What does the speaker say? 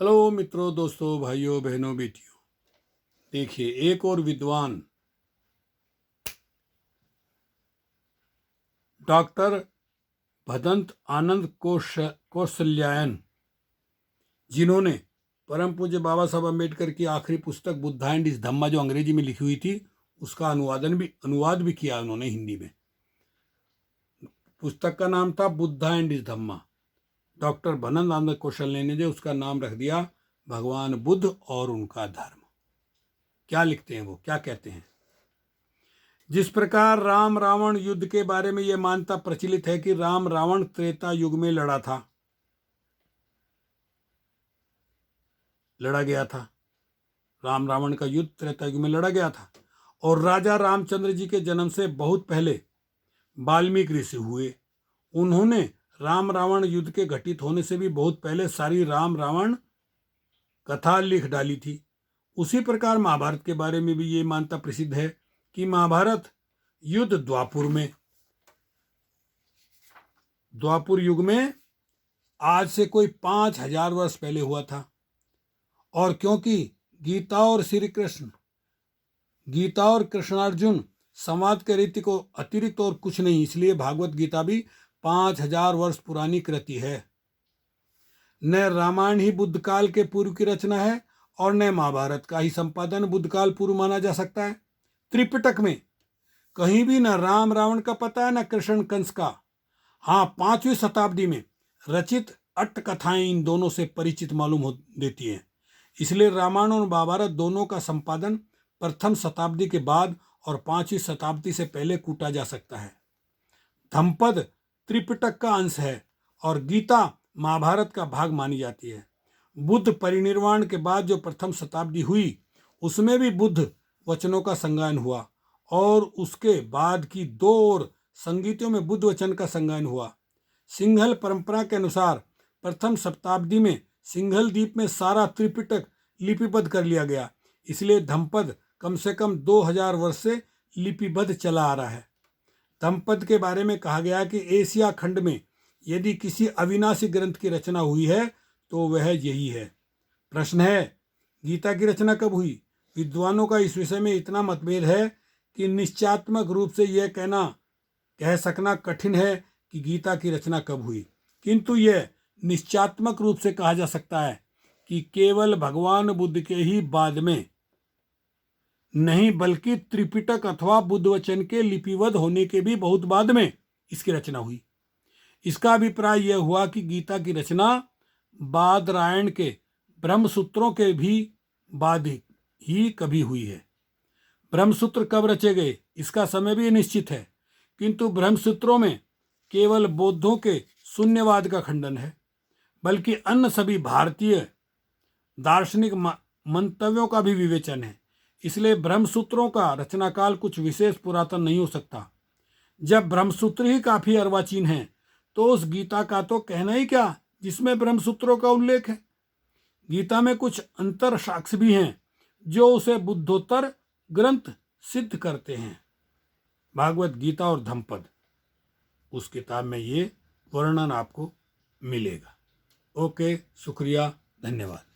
Hello मित्रों, दोस्तों, भाइयों, बहनों, बेटियों। देखिए, एक और विद्वान डॉक्टर भदंत आनंद कौशल्यायन, जिन्होंने परम पूज्य बाबा साहब अम्बेडकर की आखिरी पुस्तक बुद्धा एंड इस धम्मा जो अंग्रेजी में लिखी हुई थी, उसका अनुवाद भी किया उन्होंने हिंदी में। पुस्तक का नाम था बुद्धा एंड इस धम्मा। डॉक्टर भदंत आनंद कौशल्यायन ने जो उसका नाम रख दिया भगवान बुद्ध और उनका धर्म। क्या लिखते हैं वो, क्या कहते हैं? जिस प्रकार राम रावण युद्ध के बारे में यह मान्यता प्रचलित है कि राम रावण त्रेता युग में लड़ा गया था। राम रावण का युद्ध त्रेता युग में लड़ा गया था और राजा रामचंद्र जी के जन्म से बहुत पहले वाल्मीकि ऋषि हुए। उन्होंने राम रावण युद्ध के घटित होने से भी बहुत पहले सारी राम रावण कथा लिख डाली थी। उसी प्रकार महाभारत के बारे में भी ये मान्यता प्रसिद्ध है कि महाभारत युद्ध द्वापुर युग में आज से कोई 5000 वर्ष पहले हुआ था। और क्योंकि गीता और कृष्णार्जुन संवाद के रीति को अतिरिक्त और कुछ नहीं, इसलिए भागवत गीता भी 5000 वर्ष पुरानी कृति है। न रामायण ही बुद्ध काल के पूर्व की रचना है और न महाभारत का ही संपादन बुद्ध काल पूर्व माना जा सकता है। त्रिपिटक में कहीं भी न राम रावण का पता है न कृष्ण कंस का। हाँ, 5वीं शताब्दी में रचित अट्ट कथाएं इन दोनों से परिचित मालूम हो देती हैं। इसलिए रामायण और महाभारत दोनों का संपादन प्रथम शताब्दी के बाद और 5वीं शताब्दी से पहले कूटा जा सकता है। धम्पद त्रिपिटक का अंश है और गीता महाभारत का भाग मानी जाती है। बुद्ध परिनिर्वाण के बाद जो प्रथम शताब्दी हुई उसमें भी बुद्ध वचनों का संगायन हुआ और उसके बाद की 2 और संगीतों में बुद्ध वचन का संगायन हुआ। सिंहल परंपरा के अनुसार प्रथम शताब्दी में सिंघल द्वीप में सारा त्रिपिटक लिपिबद्ध कर लिया गया। इसलिए धम्पद कम से कम 2000 वर्ष से लिपिबद्ध चला आ रहा है। धम्पद के बारे में कहा गया कि एशिया खंड में यदि किसी अविनाशी ग्रंथ की रचना हुई है तो वह यही है। प्रश्न है, गीता की रचना कब हुई? विद्वानों का इस विषय में इतना मतभेद है कि निश्चयात्मक रूप से यह कह सकना कठिन है कि गीता की रचना कब हुई, किंतु यह निश्चयात्मक रूप से कहा जा सकता है कि केवल भगवान बुद्ध के ही बाद में नहीं, बल्कि त्रिपिटक अथवा बुद्ध वचन के लिपिबद्ध होने के भी बहुत बाद में इसकी रचना हुई। इसका अभिप्राय यह हुआ कि गीता की रचना बादरायण के ब्रह्मसूत्रों के भी बाद ही कभी हुई है। ब्रह्मसूत्र कब रचे गए इसका समय भी निश्चित है, किंतु ब्रह्मसूत्रों में केवल बौद्धों के शून्यवाद का खंडन है, बल्कि अन्य सभी भारतीय दार्शनिक मंतव्यों का भी विवेचन है। इसलिए ब्रह्मसूत्रों का रचनाकाल कुछ विशेष पुरातन नहीं हो सकता। जब ब्रह्मसूत्र ही काफी अर्वाचीन है तो उस गीता का तो कहना ही क्या जिसमें ब्रह्मसूत्रों का उल्लेख है। गीता में कुछ अंतर साक्ष्य भी हैं जो उसे बुद्धोत्तर ग्रंथ सिद्ध करते हैं। भागवत गीता और धम्पद, उस किताब में ये वर्णन आपको मिलेगा। ओके, शुक्रिया, धन्यवाद।